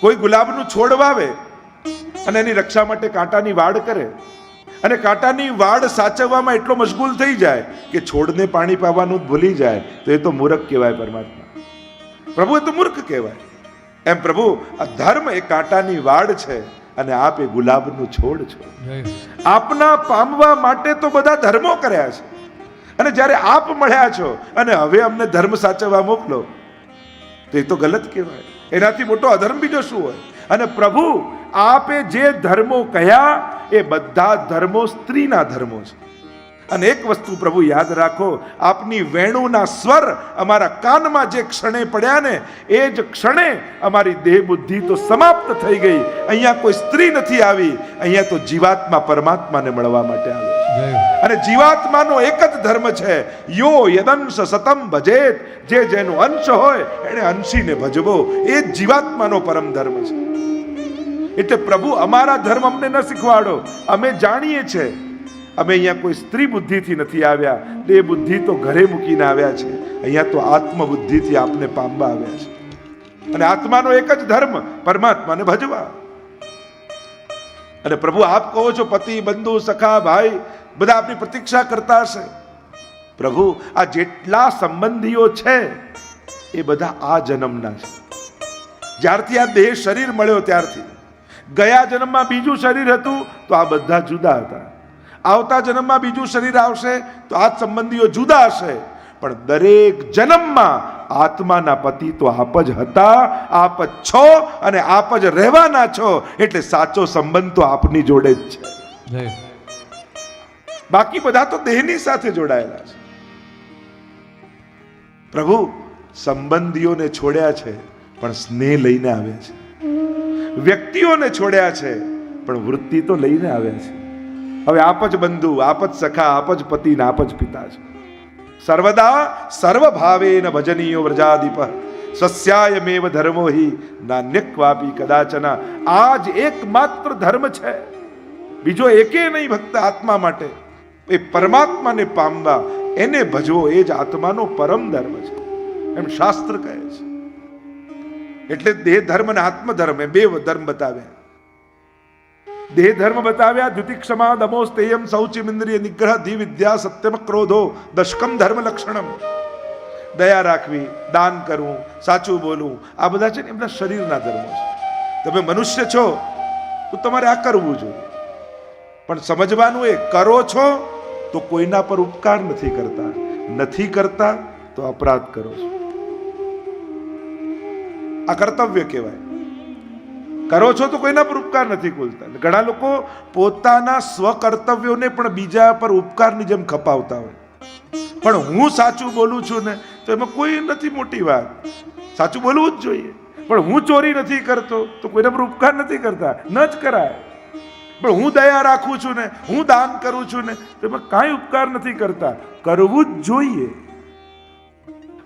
કોઈ ગુલાબનું છોડ વાવે અને એની રક્ષા માટે કાંટાની વાડ કરે, અને કાંટાની વાડ સાચવવામાં એટલો મશગુલ થઈ જાય કે છોડને પાણી પાવાનું ભૂલી જાય, તો એ તો મૂર્ખ કહેવાય પરમાત્મા. પ્રભુ એ તો મૂર્ખ કહેવાય. એમ પ્રભુ આ ધર્મ એ કાંટાની વાડ છે અને આપ એ ગુલાબનું છોડ છો. આપના પામવા માટે તો બધા ધર્મો કર્યા છે, અને જ્યારે આપ મળ્યા છો અને હવે અમને ધર્મ સાચવવા મોકલો, તો એ તો ગલત કહેવાય. એનાથી મોટો અધર્મ બીજો શું હોય? અને પ્રભુ આપે જે ધર્મો કહ્યા એ બધા ધર્મો સ્ત્રીના ધર્મો છે. અને એક વસ્તુ પ્રભુ યાદ રાખો, આપની વેણુના સ્વર અમારા કાનમાં જે ક્ષણે પડ્યા ને, એ જ ક્ષણે અમારી દેહ બુદ્ધિ તો સમાપ્ત થઈ ગઈ. અહીંયા કોઈ સ્ત્રી નથી આવી, અહીંયા તો જીવાત્મા પરમાત્માને મળવા માટે આવે છે. અને જીવાત્માનો એક જ ધર્મ છે, યો યદંશ સતમ ભજેત, જે જેનો અંશ હોય એને અંશીને ભજવો. એ જ જીવાત્માનો પરમ ધર્મ છે. એટલે પ્રભુ અમારા ધર્મ અમને ન શીખવાડો. અમે જાણીએ છીએ અમે અહીંયા કોઈ સ્ત્રી બુદ્ધિથી નથી આવ્યા, તે બુદ્ધિ તો ઘરે મૂકીને આવ્યા છે. અહીંયા તો આત્મબુદ્ધિથી આપને પામવા આવ્યા છે. અને આત્માનો એક જ ધર્મ પરમાત્માને ભજવા. અને પ્રભુ આપ કહો છો પતિ, બંધુ, સખા, ભાઈ બધા આપની પ્રતીક્ષા કરતા હશે. પ્રભુ આ જેટલા સંબંધીઓ છે એ બધા આ જન્મના છે. જ્યારથી આ દેહ શરીર મળ્યો ત્યારથી. ગયા જન્મમાં બીજું શરીર હતું તો આ બધા જુદા હતા. આવતા જન્મમાં બીજું શરીર આવશે તો આ સંબંધીઓ જુદા હશે. પણ દરેક જન્મમાં આત્માના પતિ તો આપ જ હતા, આપ જ છો અને આપ જ રહેવાના છો. એટલે સાચો સંબંધ તો આપની જોડે જ છે. બાકી બધા તો દેહની સાથે જોડાયેલા છે. પ્રભુ સંબંધીઓને છોડ્યા છે પણ સ્નેહ લઈને આવ્યા છે. વ્યક્તિઓને છોડ્યા છે પણ વૃત્તિ તો લઈને આવ્યા છે. હવે આપ જ બંધુ, આપ જ સખા, આપ જ પતિ ને આપ જ પિતા છે. સર્વદા સર્વભાવેન ભજનીયો વ્રજાદીપ સસ્યાયમેવ ધર્મો હિ નાન્યક્વાપી કદાચન. આ જ એકમાત્ર ધર્મ છે, બીજો એકે નહીં. ભક્ત આત્મા માટે એ પરમાત્માને પામવા, એને ભજવો, એ જ આત્માનો પરમ ધર્મ છે, એમ શાસ્ત્ર કહે છે. એટલે દેહ ધર્મ અને આત્મધર્મ એ બે ધર્મ બતાવ્યા. દેહ ધર્મ બતાવ્યા દ્યુતિક્ષમા દમોસ્તેયમ શૌચિમિન્દ્રિય નિગ્રહ ધી વિદ્યા સત્યમ ક્રોધો દશકમ ધર્મ લક્ષણમ. દયા રાખવી, દાન કરવું, સાચું બોલવું, આ બધા છે ને એમના શરીરના ધર્મો છે. તમે મનુષ્ય છો તો તમારે આ કરવું જોઈએ, પણ સમજવાનું એ કરો છો તો કોઈના પર ઉપકાર નથી કરતા, નથી કરતા તો અપરાધ કરો છો. આ કર્તવ્ય કહેવાય. કરો છો તો કોઈના પર ઉપકાર નથી ખોલતા. ઘણા લોકો પોતાના સ્વકર્તવ્યોને પણ બીજા પર ઉપકારની જેમ ખપાવતા હોય. પણ હું સાચું બોલું છું ને તો એમાં કોઈ નથી મોટી વાત, સાચું બોલવું જ જોઈએ. પણ હું ચોરી નથી કરતો તો કોઈના પર ઉપકાર નથી કરતા, ન જ કરાય. પણ હું દયા રાખું છું ને, હું દાન કરું છું ને, તો એમાં કાંઈ ઉપકાર નથી કરતા, કરવું જ જોઈએ.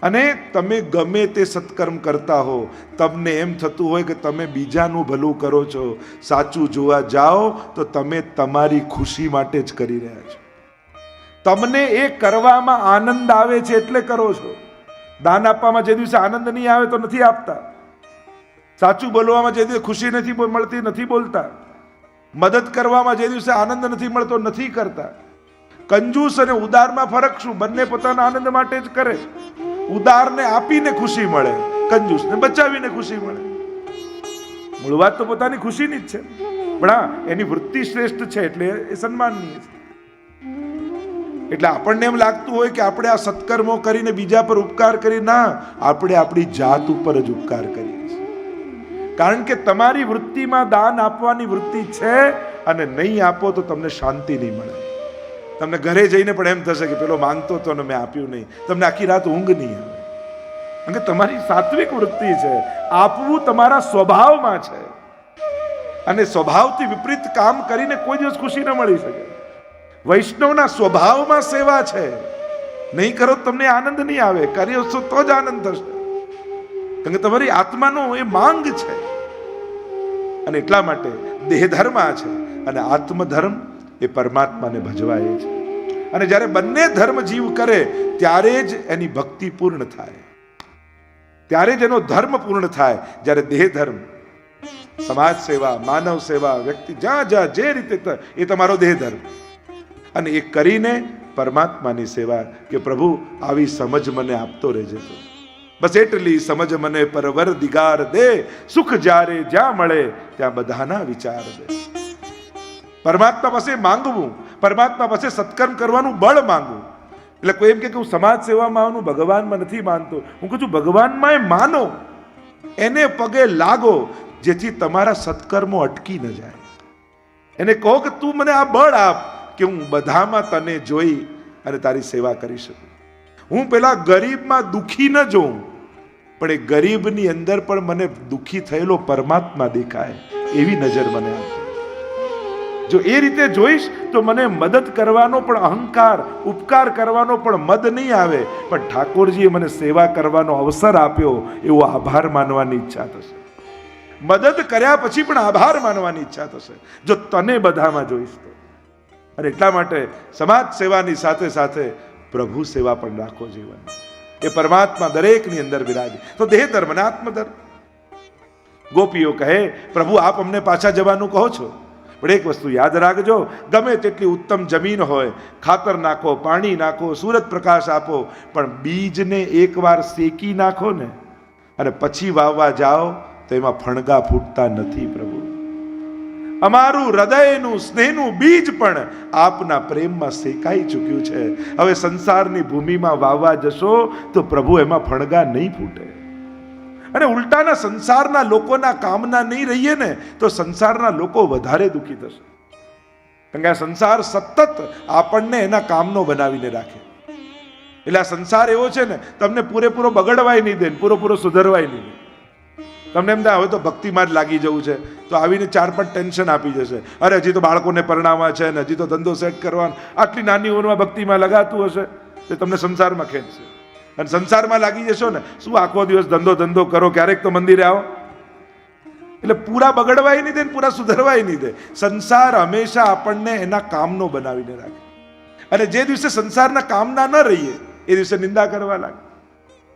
અને તમે ગમે તે સત્કર્મ કરતા હો, તમને એમ થતું હોય કે તમે બીજાનું ભલું કરો છો, સાચું જોવા જાઓ તો તમે તમારી ખુશી માટે જ કરી રહ્યા છો. તમને એ કરવામાં આનંદ આવે છે એટલે કરો છો. દાન આપવામાં જે દિવસે આનંદ નહીં આવે તો નથી આપતા. સાચું બોલવામાં જે દિવસે ખુશી નથી મળતી નથી બોલતા. મદદ કરવામાં જે દિવસે આનંદ નથી મળતો નથી કરતા. કંજૂસ અને ઉદારમાં ફરક શું? બંને પોતાના આનંદ માટે જ કરે. ઉદારને આપીને ખુશી મળે, કંજૂસને બચાવીને ખુશી મળે. મૂળ વાત તો પોતાની ખુશીની જ છે, પણ હા એની વૃત્તિ શ્રેષ્ઠ છે એટલે એ સન્માનનીય છે. એટલે આપણને એમ લાગતું હોય કે આપણે આ સત્કર્મો કરીને બીજા પર ઉપકાર કરી, ના, આપણે આપણી જાત ઉપર જ ઉપકાર કરીએ છીએ. કારણ કે તમારી વૃત્તિમાં દાન આપવાની વૃત્તિ છે, અને નહીં આપો તો તમને શાંતિ નહીં મળે. તમને ઘરે જઈને પણ એમ થશે કે પેલો માંગતો હતો ને મેં આપ્યું નહીં. તમને આખી રાત ઊંઘ નહીં આવે. કારણ કે તમારી સાત્વિક વૃત્તિ છે, આપવું તમારા સ્વભાવમાં છે. અને સ્વભાવથી વિપરીત કામ કરીને કોઈ દિવસ ખુશી ન મળી શકે. વૈષ્ણવના સ્વભાવમાં સેવા છે. નહીં કરો તમને આનંદ નહીં આવે, કર્યો છો તો જ આનંદ થશે. કારણ કે તમારી આત્માનો એ માંગ છે. અને એટલા માટે દેહ ધર્મ આ છે અને આત્મધર્મ એ પરમાત્માને ભજવાય છે. અને જ્યારે બંને ધર્મ જીવ કરે ત્યારે જ એની ભક્તિ પૂર્ણ થાય, ત્યારે જ એનો ધર્મ પૂર્ણ થાય. જ્યારે દેહ ધર્મ સમાજ સેવા, માનવ સેવા, વ્યક્તિ જ્યાં જ્યાં જે રીતે એ તમારો દેહ ધર્મ, અને એ કરીને પરમાત્માની સેવા કે પ્રભુ આવી સમજ મને આપતો રહેજે. તો બસ એટલી સમજ મને પરવર દિગાર દે, સુખ જ્યારે જ્યાં મળે ત્યાં બધાના વિચાર દે. પરમાત્મા પાસે માંગવું, પરમાત્મા પાસે સત્કર્મ કરવાનું બળ માંગવું. એટલે કોઈ એમ કે હું સમાજ સેવામાં આવું, ભગવાનમાં નથી માનતો. હું કહું છું ભગવાનમાં માનો, એને પગે લાગો, જેથી તમારા સત્કર્મો અટકી ન જાય. એને કહો કે તું મને આ બળ આપ કે હું બધામાં તને જોઈ અને તારી સેવા કરી શકું. હું પેલા ગરીબમાં દુખી ન જોઉં, પણ એ ગરીબની અંદર પણ મને દુખી થયેલો પરમાત્મા દેખાય એવી નજર મને આપે. જો એ રીતે જોઈશ તો મને મદદ કરવાનો પણ અહંકાર, ઉપકાર કરવાનો પણ મદ નહીં આવે, પણ ઠાકોરજીએ મને સેવા કરવાનો અવસર આપ્યો એવો આભાર માનવાની ઈચ્છા થશે. મદદ કર્યા પછી પણ આભાર માનવાની ઈચ્છા થશે જો તને બધામાં જોઈશ તો. અને એટલા માટે સમાજ સેવાની સાથે સાથે પ્રભુ સેવા પણ રાખો જીવનમાં. એ પરમાત્મા દરેકની અંદર બિરાજે. તો દેહ ધર્મ અને આત્મધર્મ. ગોપીઓ કહે પ્રભુ આપ અમને પાછા જવાનું કહો છો, પણ એક વસ્તુ યાદ રાખજો, ગમે તેટલી ઉત્તમ જમીન હોય, ખાતર નાખો, પાણી નાખો, સૂરજ પ્રકાશ આપો, પણ બીજને એકવાર શેકી નાખો ને અને પછી વાવવા જાઓ તો એમાં ફણગા ફૂટતા નથી. પ્રભુ અમારું હૃદયનું સ્નેહનું બીજ પણ આપના પ્રેમમાં શેકાઈ ચૂક્યું છે. હવે સંસારની ભૂમિમાં વાવવા જશો તો પ્રભુ એમાં ફણગા નહીં ફૂટે. અને ઉલટાના સંસારના લોકોના કામના નહીં રહીએ ને તો સંસારના લોકો વધારે દુઃખી થશે. કારણ કે આ સંસાર સતત આપણને એના કામનો બનાવીને રાખે. એટલે આ સંસાર એવો છે ને, તમને પૂરેપૂરો બગડવાય નહીં દે, પૂરેપૂરો સુધરવાય નહીં દે. તમને એમ થાય હવે તો ભક્તિમાં જ લાગી જવું છે, તો આવીને 4-5 ટેન્શન આપી જશે. અરે હજી તો બાળકોને પરણાવવા છે ને, હજી તો ધંધો સેટ કરવાનો, આટલી નાની ઉંમરમાં ભક્તિમાં લગાતું હશે તે તમને સંસારમાં ખેંચશે. અને સંસારમાં લાગી જશો ને, શું આખો દિવસ ધંધો કરો, ક્યારેક તો મંદિરે આવો. એટલે પૂરા બગડવાય નહીં દે, પૂરા સુધરવાય નહીં દે. સંસાર હંમેશા આપણને એના કામનો બનાવીને રાખે. અને જે દિવસે સંસારના કામના ન રહીએ એ દિવસે નિંદા કરવા લાગે.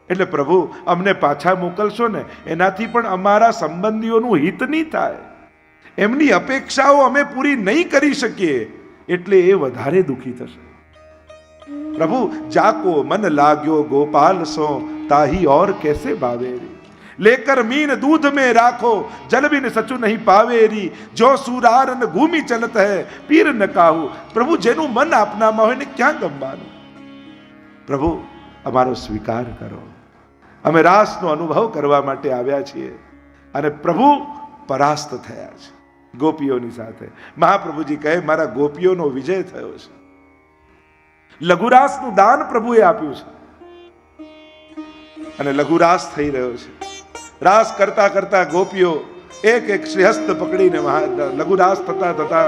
એટલે પ્રભુ અમને પાછા મોકલશો ને, એનાથી પણ અમારા સંબંધીઓનું હિત નહીં થાય, એમની અપેક્ષાઓ અમે પૂરી નહીં કરી શકીએ, એટલે એ વધારે દુઃખી થશે. પ્રભુ જાકો મન લાગ્યો ગોપાલ સો, તાહી ઓર कैसे भावेरी, लेकर मीन दूध में राखो, जल बिन सचु नहीं पावेरी, जो सुरार न घूमी चलत है पीर न काहू. પ્રભુ જેનું મન આપનામાં હોય ને ક્યાં ગમવાનું. પ્રભુ અમારો સ્વીકાર કરો. અમે રાસનો અનુભવ કરવા માટે આવ્યા છીએ અને પ્રભુ પરાસ્ત થયા છે ગોપીઓની સાથે. મહાપ્રભુજી કહે મારા ગોપીઓનો વિજય થયો છે. લઘુરાસનું દાન પ્રભુએ આપ્યું છે અને લઘુરાસ થઈ રહ્યો છે. રાસ કરતા કરતા ગોપીઓ એક એક શ્રીહસ્ત પકડીને લઘુરાસ થતા થતા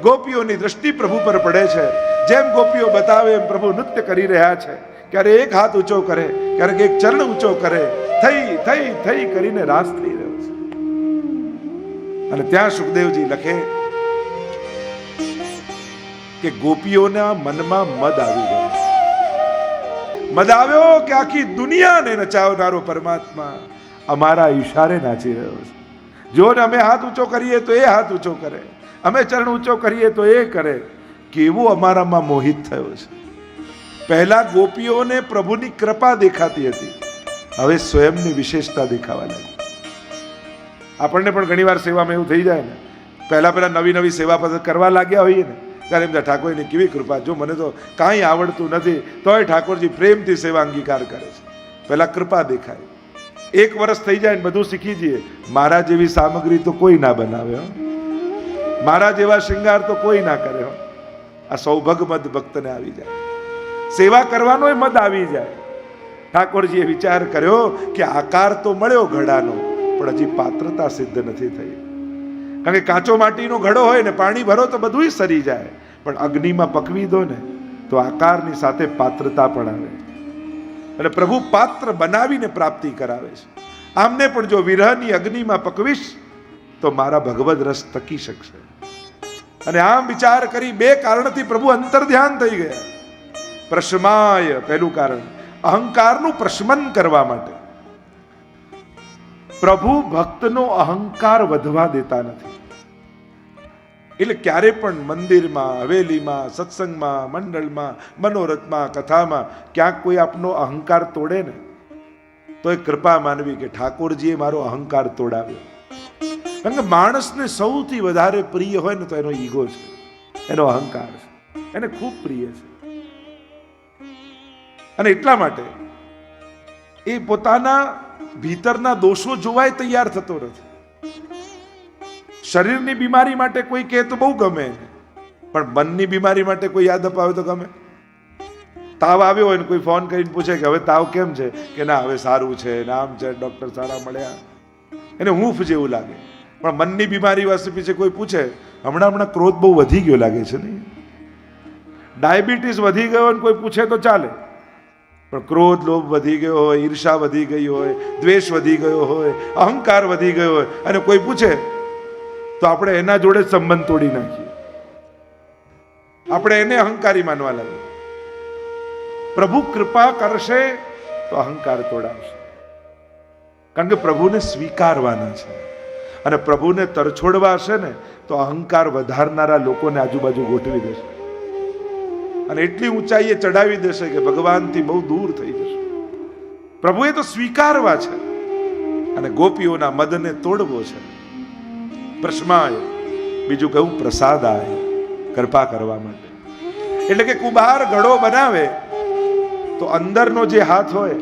ગોપીઓની દ્રષ્ટિ પ્રભુ પર પડે છે. જેમ ગોપીઓ બતાવે એમ પ્રભુ નૃત્ય કરી રહ્યા છે. ક્યારે એક હાથ ઊંચો કરે, ક્યારેક એક ચરણ ઊંચો કરે, થઈ થઈ થઈ કરીને રાસ થઈ રહ્યો છે. અને ત્યાં સુખદેવજી લખે કે ગોપીઓના મનમાં મદ આવી ગયો. મદ આવ્યો કે આખી દુનિયાને નચાવનારો પરમાત્મા અમારા ઈશારે નાચી રહ્યો છે. જો ને અમે હાથ ઊંચો કરીએ તો એ હાથ ઊંચો કરે, અમે ચરણ ઊંચો કરીએ તો એ કરે. કેવો અમારામાં મોહિત થયો છે. પહેલા ગોપીઓને પ્રભુની કૃપા દેખાતી હતી, હવે સ્વયંની વિશેષતા દેખાવા લાગી. આપણને પણ ઘણી વાર સેવામાં એવું થઈ જાય ને, પહેલા નવી નવી સેવા પદ્ધતિ કરવા લાગ્યા હોઈએ ને ત્યારે એમ થાય ઠાકોરની કેવી કૃપા, જો મને તો કાંઈ આવડતું નથી તોય ઠાકોરજી પ્રેમથી સેવા અંગીકાર કરે છે. પહેલા કૃપા દેખાય. 1 વર્ષ થઈ જાય ને બધું શીખી જઈએ. મારા જેવી સામગ્રી તો કોઈ ના બનાવે હો, મારા જેવા શૃંગાર તો કોઈ ના કરે હો. આ સૌભાગ્ય મદ ભક્તને આવી જાય, સેવા કરવાનો મદ આવી જાય. ઠાકોરજીએ વિચાર કર્યો કે આકાર તો મળ્યો ઘડાનો, પણ હજી પાત્રતા સિદ્ધ નથી થઈ. કારણ કે કાચો માટીનો ઘડો હોય ને, પાણી ભરો તો બધું સરી જાય, પણ અગ્નિમાં પકવી દો ને તો આકારની સાથે પાત્રતા પણ આવે. અને પ્રભુ પાત્ર બનાવીને પ્રાપ્તિ કરાવે છે. આમને પણ જો વિરહની અગ્નિમાં પકવીશ તો મારા ભગવદ રસ ટકી શકશે. અને આમ વિચાર કરી 2 કારણથી પ્રભુ અંતર ધ્યાન થઈ ગયા. પ્રશમાય પહેલું કારણ, અહંકારનું પ્રશમન કરવા માટે. પ્રભુ ભક્તનો અહંકાર વધવા દેતા નથી. એટલે ક્યારે પણ મંદિરમાં, હવેલીમાં, સત્સંગમાં, મંડળમાં, મનોરથમાં, કથામાં ક્યાંક કોઈ આપનો અહંકાર તોડે ને તો એ કૃપા માનવી કે ઠાકોરજીએ મારો અહંકાર તોડાવ્યો. કારણ કે માણસને સૌથી વધારે પ્રિય હોય ને તો એનો ઈગો છે, એનો અહંકાર છે, એને ખૂબ પ્રિય છે. અને એટલા માટે એ પોતાના ભીતરના દોષો જોવાય તૈયાર થતો નથી. શરીરની બીમારી માટે કોઈ કહે તો બહુ ગમે, પણ મનની બીમારી માટે કોઈ યાદ અપાવે તો ગમે. તાવ આવ્યો હોય ને કોઈ ફોન કરીને પૂછે કે હવે તાવ કેમ છે, કે ના હવે સારું છે, નામ છે, ડોક્ટર સારા મળ્યા, એને હૂંફ જેવું લાગે. પણ મનની બીમારી વાસ્તે પીછે કોઈ પૂછે હમણાં ક્રોધ બહુ વધી ગયો લાગે છે ને, ડાયાબિટીસ વધી ગયો ને કોઈ પૂછે તો ચાલે, પણ ક્રોધ લોભ વધી ગયો હોય, ઈર્ષા વધી ગઈ હોય, દ્વેષ વધી ગયો હોય, અહંકાર વધી ગયો હોય અને કોઈ પૂછે તો આપણે એના જોડે સંબંધ તોડી નાખીએ, આપણે એને અહંકારી માનવા લાગીએ. પ્રભુ કૃપા કરશે તો અહંકાર તોડાવશે, કારણ કે પ્રભુને સ્વીકારવાના છે. અને પ્રભુને તરછોડવા હશે ને તો અહંકાર વધારનારા લોકોને આજુબાજુ ગોઠવી દેશે અને એટલી ઊંચાઈએ ચડાવી દેશે કે ભગવાનથી બહુ દૂર થઈ જશે. પ્રભુએ તો સ્વીકારવા છે અને ગોપીઓના મદને તોડવો છે. પ્રશ્માય, બીજું કહું પ્રસાદાય, કૃપા કરવા માટે. એટલે કે કુંભાર ઘડો બનાવે તો અંદરનો જે હાથ હોય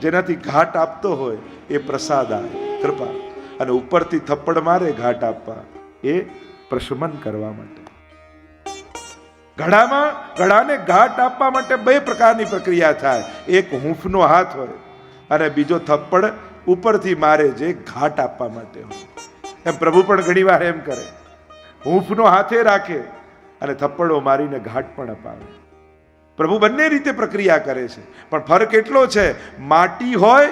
જેનાથી ઘાટ આપતો હોય એ પ્રસાદાય, કૃપા, અને ઉપરથી થપ્પડ મારે ઘાટ આપવા એ પ્રશમન કરવા માટે. ઘડાને ઘાટ આપવા માટે બે પ્રકારની પ્રક્રિયા થાય. એક હૂંફનો હાથ હોય અને બીજો થપ્પડ ઉપરથી મારે જે ઘાટ આપવા માટે હોય. એમ પ્રભુ પણ ઘણી વાર એમ કરે, હૂંફનો હાથે રાખે અને થપ્પડો મારીને ઘાટ પણ અપાવે. પ્રભુ બંને રીતે પ્રક્રિયા કરે છે, પણ ફરક એટલો છે, માટી હોય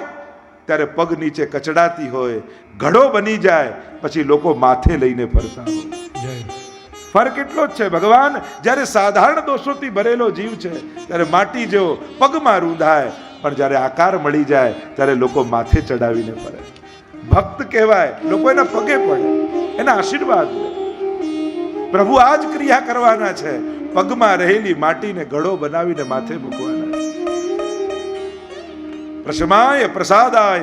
ત્યારે પગ નીચે કચડાતી હોય, ઘડો બની જાય પછી લોકો માથે લઈને ફરતા હોય. ફરક એટલો જ છે. ભગવાન જ્યારે સાધારણ દોષોથી ભરેલો જીવ છે ત્યારે માટી જેવો પગમાં રૂંધાય, પણ જ્યારે આકાર મળી જાય ત્યારે લોકો માથે ચડાવીને ફરે. ભક્ત કહેવાય, લોકો એના પગે પડે, એના આશીર્વાદ લે. પ્રભુ આ જ ક્રિયા કરવાના છે, પગમાં રહેલી માટીને ઘડો બનાવીને માથે મૂકવાના. प्रशमाय प्रसादाय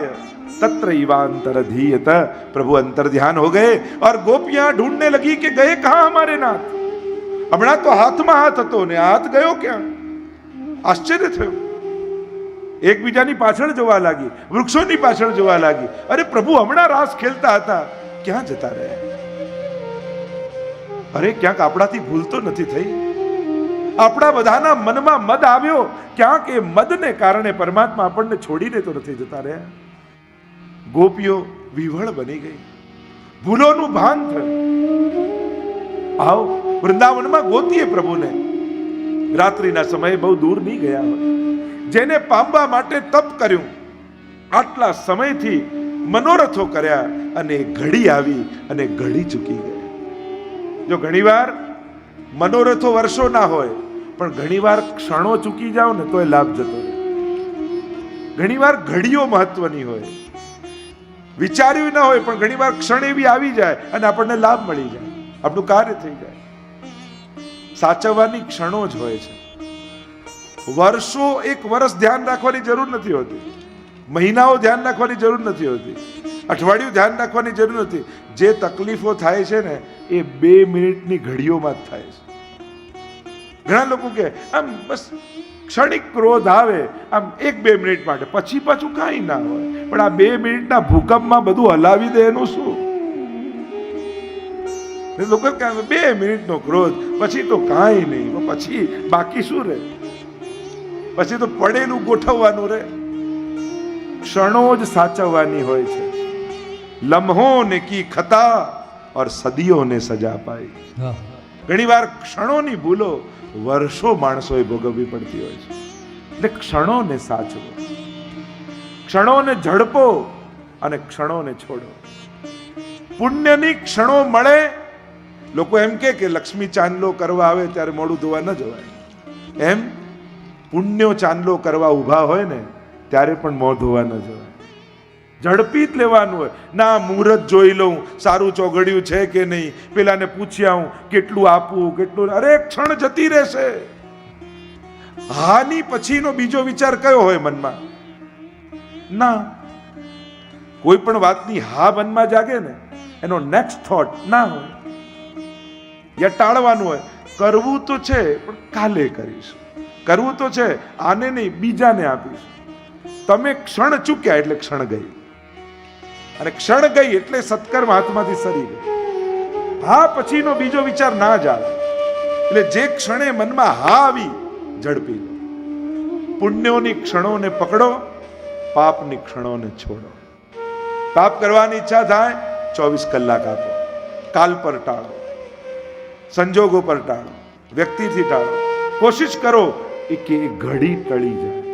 तत्र इवांतर धीयत. प्रभु अंतर ध्यान हो गए और गोपियां ढूंढने लगी कि गए कहां हमारे नाथ. हमણાં તો હાથમાં હાથ હતો ને હાથ ગયો ક્યાં? આશ્ચર્ય થયું. એકબીજાની પાછળ જોવા લાગી, વૃક્ષોની પાછળ જોવા લાગી. અરે પ્રભુ હમણાં રાસ ખેલતા હતા, ક્યાં જતા રહ્યા? અરે ક્યાંક આપણાથી ભૂલ તો નથી થઈ? આપણા બધાના મનમાં મદ આવ્યો, ક્યાંક એ મદને કારણે પરમાત્મા આપણને છોડીને તો નથી જતા રહ્યા? ગોપીઓ વિવળ બની ગઈ, ભૂલોનું ભાન થયું. આવો વૃંદાવનમાં ગોતીએ પ્રભુને. રાત્રિના સમયે બહુ દૂર નહીં ગયા હોય. જેને પામવા માટે તપ કર્યું, આટલા સમયથી મનોરથો કર્યા અને ઘડી આવી અને ઘડી ચૂકી ગયા. જો ઘણીવાર મનોરથો વર્ષો ના હોય, પણ ઘણીવાર ક્ષણો ચૂકી જાઓ ને તો એ લાભ જતો રહે. ઘણીવાર ઘડીઓ મહત્વની હોય, વિચાર્યું ના હોય, પણ ઘણીવાર ક્ષણ એવી આવી જાય અને આપણને લાભ મળી જાય, આપણું કાર્ય થઈ જાય. સાચવવાની ક્ષણો જ હોય છે. વર્ષો, એક વર્ષ ધ્યાન રાખવાની જરૂર નથી હોતી, મહિનાઓ ધ્યાન રાખવાની જરૂર નથી હોતી, અઠવાડિયું ધ્યાન રાખવાની જરૂર નથી. જે તકલીફો થાય છે ને એ 2 મિનિટની ઘડીઓમાં જ થાય છે. ઘણા લોકો કે આમ બસ ક્ષણિક ક્રોધ આવે, આમ 1-2 મિનિટ માટે, પછી પાછું કાંઈ ના હોય. પણ આ 2 મિનિટના ભૂકંપમાં બધું હલાવી દે એનું શું? લોકો કહે 2 મિનિટનો ક્રોધ, પછી તો કાંઈ નહીં, પછી બાકી શું રહે? પછી તો પડેલું ગોઠવવાનું રહે. ક્ષણો જ સાચવવાની હોય છે. લમ્હો ને કી ખતા और સદીઓ ને સજા પાઈ. ઘણી વાર ક્ષણોની ભૂલો વર્ષો માણસોએ ભોગવવી પડતી હોય છે. એટલે ક્ષણોને સાચવો, ક્ષણોને ઝડપો અને ક્ષણોને છોડો. પુણ્યની ક્ષણો મળે. લોકો એમ કે લક્ષ્મી ચાંદલો કરવા આવે ત્યારે મોડું ધોવા ન જવાય, એમ પુણ્યો ચાંદલો કરવા ઊભા હોય ને ત્યારે પણ મોં ધોવા ન જવાય. ઝડપી જ લેવાનું હોય. ના મુહૂર્ત જોઈ લઉં, સારું ચોગડિયું છે કે નહીં, પેલાને પૂછી આવું કેટલું આપવું, કેટલું, અરે ક્ષણ જતી રહેશે. હાની પછીનો બીજો વિચાર કયો હોય મનમાં? ના. કોઈ પણ વાતની હા મનમાં જાગે ને, એનો નેક્સ્ટ થોટ ના હોય, યા ટાળવાનું હોય. કરવું તો છે પણ કાલે કરીશું, કરવું તો છે આને નહીં બીજાને આપીશું. તમે ક્ષણ ચૂક્યા એટલે ક્ષણ ગઈ, અને ક્ષણ ગઈ એટલે સત્કર્મ હાથમાંથી સરી ગઈ. હા પછીનો બીજો વિચાર ના જાય. એટલે જે ક્ષણે મનમાં હા આવી ઝડપી લો. પુણ્યોની ક્ષણોને પકડો, પાપની ક્ષણોને છોડો. પાપ કરવાની ઈચ્છા થાય 24 કલાક આપો. કાલ પર ટાળો, સંજોગો પર ટાળો, વ્યક્તિથી ટાળો. કોશિશ કરો કે ઘડી ટળી જાય.